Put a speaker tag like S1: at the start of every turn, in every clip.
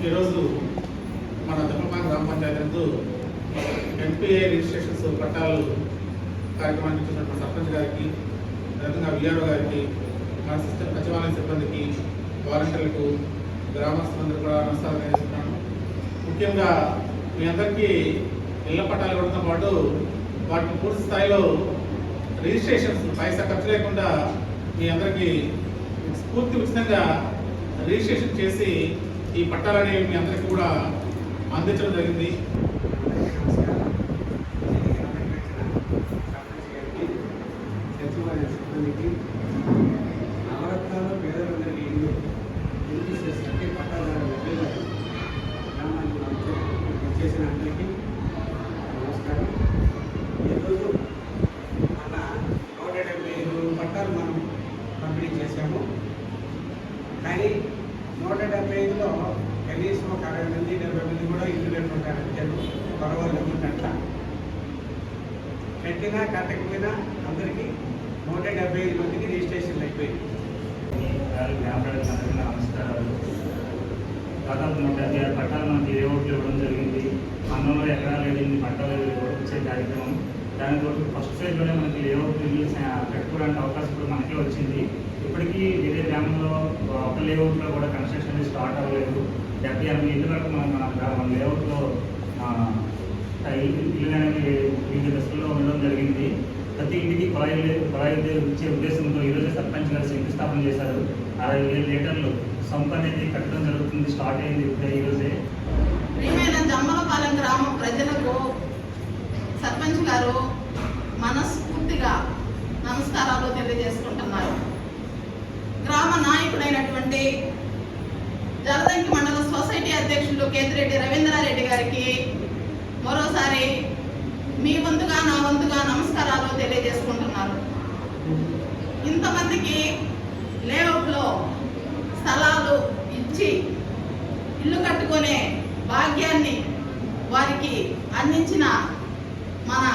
S1: ఈరోజు మన దమ్మపాక గ్రామ పంచాయతీ నందు ఎన్పిఏ రిజిస్ట్రేషన్స్ పట్టాలు కార్యక్రమాన్ని చూసినటువంటి సర్పంచ్ గారికి, అదేవిధంగా విఆర్ఓ గారికి, మన సచివాలయ సిబ్బందికి, వాలంటీర్లకు, గ్రామస్తులందరూ కూడా నమస్కారం చేస్తున్నాను. ముఖ్యంగా మీ అందరికీ ఇళ్ల పట్టాలు ఇవ్వడంతో పాటు వాటిని పూర్తి స్థాయిలో రిజిస్ట్రేషన్స్ పైసా ఖర్చు లేకుండా మీ అందరికీ పూర్తి ఉచితంగా రిజిస్ట్రేషన్ చేసి ఈ పట్టాలని మీ అందరికీ కూడా అందించడం జరిగింది.
S2: సచివాలయ సిబ్బందికి నవరత్నాలు పేదలందరికీ ఇల్లు చేసినట్టు పట్టాదారుల గ్రామానికి చేసిన అందరికీ నమస్కారం. ఈరోజు మన 175 పట్టాలు మనం పంపిణీ చేశాము. కానీ 175లో కనీసం ఒక 60 మంది 70 మంది కూడా ఇల్లు కట్టుకుంటారు. పర్వాలేదు కట్టినా కట్టకపోయినా అందరికీ 175 మందికి రిజిస్ట్రేషన్లు అయిపోయింది.
S3: నమస్కారాలు. దాదాపు 156 పట్టాలు మనకి లేఅవుట్లు ఇవ్వడం జరిగింది. అన్నంలో ఎకరాలు వెళ్ళింది పట్టాలు ఇచ్చే కార్యక్రమం. దానితో ఫస్ట్ ఫేజ్లోనే మనకి లేఅవుట్ పెట్టుకోవడానికి అవకాశం కూడా మనకే వచ్చింది. ఇప్పటికీ వేరే గ్రామంలో ఒక లేఅవుట్లో కూడా కన్స్ట్రక్షన్ స్టార్ట్ అవ్వలేదు. 70-80 ఇళ్ళు వరకు మన లేఅవుట్లో ఇల్లు అనేది వివిధ దశల్లో ఉండడం జరిగింది. ప్రతి ఇంటికి కుళాయిలు ఇచ్చే ఉద్దేశంతో ఈరోజు సర్పంచ్ గారు శంకుస్థాపన చేశారు. 60,000 లీటర్లు సంప్ అనేది కట్టడం జరుగుతుంది. స్టార్ట్ అయింది ఇప్పుడే ఈరోజే.
S4: ప్రియమైన జమ్మలపాలెం గ్రామం ప్రజలకు సర్పంచ్ గారు మనస్ఫూర్తిగా నమస్కారాలు తెలియజేసుకుంటున్నారు. గ్రామ నాయకుడైనటువంటి జలదంకి మండల సొసైటీ అధ్యక్షులు కేతిరెడ్డి రవీంద్రారెడ్డి గారికి మరోసారి మీ వంతుగా నా వంతుగా నమస్కారాలు తెలియజేసుకుంటున్నారు. ఇంతమందికి లేఅవుట్లో స్థలాలు ఇచ్చి ఇల్లు కట్టుకునే భాగ్యాన్ని వారికి అందించిన మన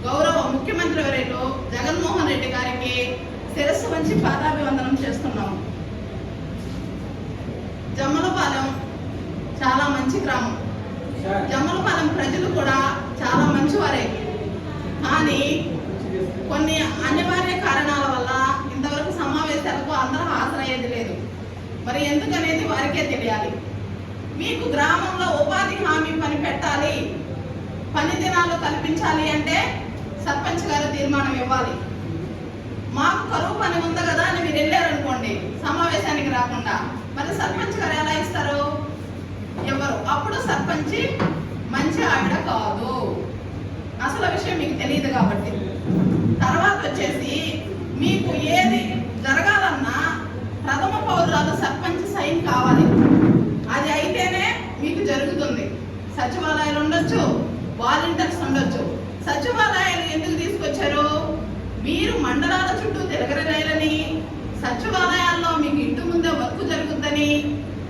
S4: గౌరవ ముఖ్యమంత్రి వర్యులు జగన్మోహన్ రెడ్డి గారికి శిరస్సు వంచి పాదాభివందనం చేస్తున్నాము. జమ్మలపాలెం చాలా మంచి గ్రామం. జమ్మలపాలెం ప్రజలు కూడా చాలా మంచివారే. కానీ కొన్ని అనివార్య కారణాల వల్ల ఇంతవరకు సమావేశాలకు అందరూ హాజరయ్యేది లేదు. మరి ఎందుకనేది వారికే తెలియాలి. మీకు గ్రామంలో ఉపాధి హామీ పని పెట్టాలి, పని దినాలు కల్పించాలి అంటే సర్పంచ్ గారు తీర్మానం ఇవ్వాలి. మాకు కరువు పని ఉంది కదా అని మీరు వెళ్ళారనుకోండి సమావేశానికి రాకుండా, మరి సర్పంచ్ గారు ఎలా ఇస్తారు? ఎవరు? అప్పుడు సర్పంచ్ మంచి ఆవిడ కాదు. అసలు విషయం మీకు తెలియదు కాబట్టి. తర్వాత వచ్చేసి మీకు ఏది జరగాలన్నా ప్రథమ పౌరురాలు సర్పంచ్ సైన్ కావాలి. అది అయితేనే మీకు జరుగుతుంది. సచివాలయాలు ఉండొచ్చు, వాలంటీర్స్ ఉండొచ్చు. సచివాలయాలు ఎందుకు తీసుకొచ్చారు? మీరు మండలాల చుట్టూ తిరగలేరని, సచివాలయాల్లో మీకు ఇంటి ముందే వర్క్ జరుగుతుందని,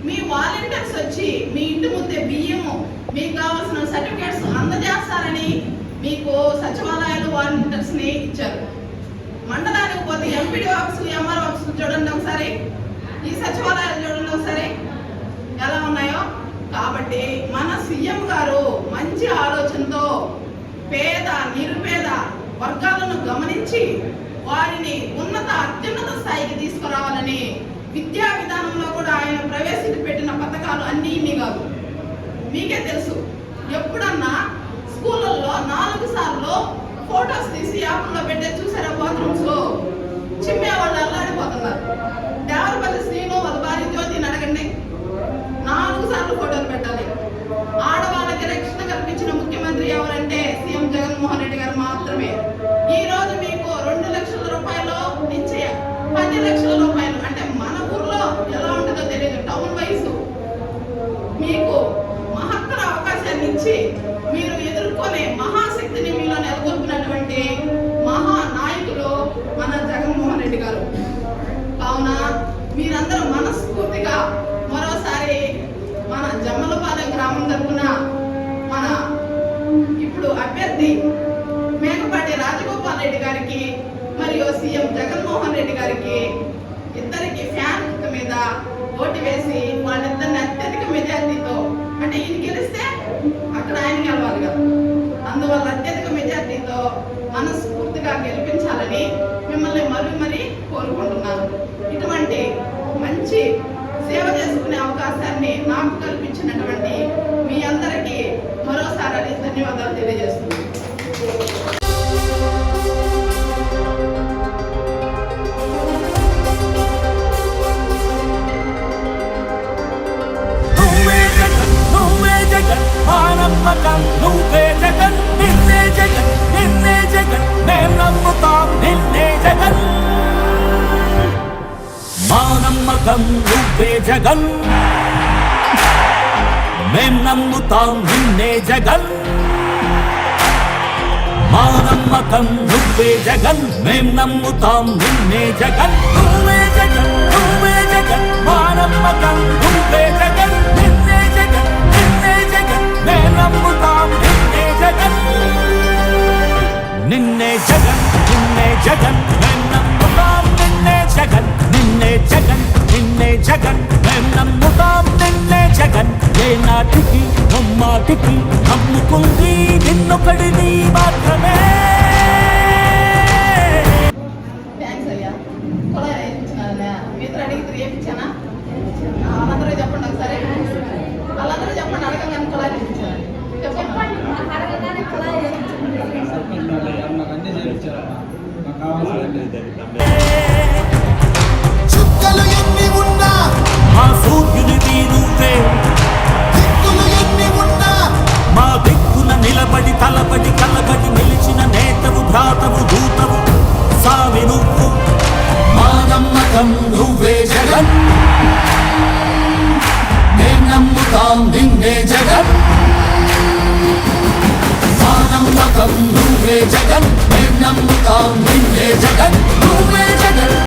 S4: మీ వాలంటీర్స్ వచ్చి మీ ఇంటి ముందే బియ్యము మీకు కావాల్సిన సర్టిఫికేట్స్ అందజేస్తారని మీకు సచివాలయాలు వాలంటీర్స్ ని ఇచ్చారు. మండలానికి పోతే ఎంపీడీ ఆఫీసు, ఎంఆర్ ఆఫీసు చూడండి ఒకసారి, ఈ సచివాలయాలు చూడండి ఒకసారి ఎలా ఉన్నాయో. కాబట్టి మన సీఎం గారు మంచి ఆలోచనతో పేద నిరుపేద వర్గాలను గమనించి వారిని అత్యున్నత స్థాయికి తీసుకురావాలని విద్యా విధానంలో కూడా ఆయన ప్రవేశపెట్టిన పథకాలు అన్నీ ఇన్ని కాదు. మీకే తెలుసు, ఎప్పుడన్నా స్కూళ్ళల్లో 4 సార్లు ఫోటోస్ తీసి యాప్లో పెట్టే చూసారా? బాత్రూమ్స్ చిమ్మే వాళ్ళు అల్లాడిపోతున్నారు. దేవరపల్లి శ్రీను వాళ్ళ భార్య జ్యోతిని అడగండి, 4 సార్లు ఫోటోలు పెట్టాలి. ఆడవాళ్ళకి రక్షణ కల్పించిన ముఖ్యమంత్రి ఎవరంటే సీఎం జగన్మోహన్ రెడ్డి గారు మాత్రమే. ఈ రోజు మీకు 2 లక్షల రూపాయలు నుంచి 10 లక్షల రూపాయలు, అంటే మన ఊర్లో ఎలా ఉంటుందో తెలియదు, టౌన్ వైజ్ మీకు మహత్తర అవకాశాన్ని ఇచ్చి మీరు ఎదుర్కొనే మహాశక్తిని మీలో నెలకొల్పినటువంటి మహానాయకులు మన జగన్మోహన్ రెడ్డి గారు. కావున మీరందరూ మనస్ఫూర్తిగా మరోసారి మన జమ్మలపాలెం గ్రామం తరఫున మన ఇప్పుడు అభ్యర్థి మేకపాటి రాజగోపాల్ రెడ్డి గారికి మరియు సీఎం జగన్మోహన్ రెడ్డి గారికి ఇద్దరికి ఫ్యాన్ మీద ఓటు వేసి వాళ్ళిద్దరిని అత్యధిక మనస్ఫూర్తిగా గెలిపించాలని మిమ్మల్ని మరీ కోరుకుంటున్నాను. ఇటువంటి మంచి సేవ చేసుకునే అవకాశాన్ని నాకు కల్పించినటువంటి మీ అందరికీ మరోసారి ధన్యవాదాలు తెలియజేస్తున్నాను.
S5: నమ్మకం నువ్వే జగన్, నిన్నే జగన్, నిన్నే జగన్, మేం నమ్ముతాం నిన్నే జగన్. మా నమ్మకం నువ్వే జగన్, మేం నమ్ముతాం నిన్నే జగన్. మా నమ్మకం నువ్వే జగన్, మేం నమ్ముతాం నిన్నే జగన్. నువ్వే జగన్, నువ్వే జగన్, మా నమ్మకం నువ్వే జగన్, నిన్నే జగన్, నిన్నే జగన్, మేం నమ్ముతాం నిన్నే జగన్. నిన్నే జగన్, నిన్నే జగన్, మేం నమ్ముతాం నిన్నే జగన్, నిన్నే జగన్, నిన్నే జగన్, మేం నమ్ముతాం నిన్నే జగన్. ఏ నాటికి నమ్మాటికి నమ్ముకుంది నిన్నొకడిని మాత్రమే.
S4: థ్యాంక్స్ అయ్యా. కుళాయి వేయించినారనే మీతో అడిగితే వేయించానా? వాళ్ళందరూ చెప్పండి ఒకసారి. వాళ్ళందరూ చెప్పండి అడగంగానే కుళాయి వేయించాను. చెప్పండి.
S5: చుక్కలు ఎన్ని ఉన్నా మా సూర్యునివి నువ్వే, దిక్కులు ఎన్ని ఉన్నా మా దిక్కున నిలబడి తలబడి కలబడి నిలిచిన నేతవు భ్రాతవు దూతవు సామి నువ్వు. మా నమ్మకం నువ్వే జగన్, మేం నమ్ముతాం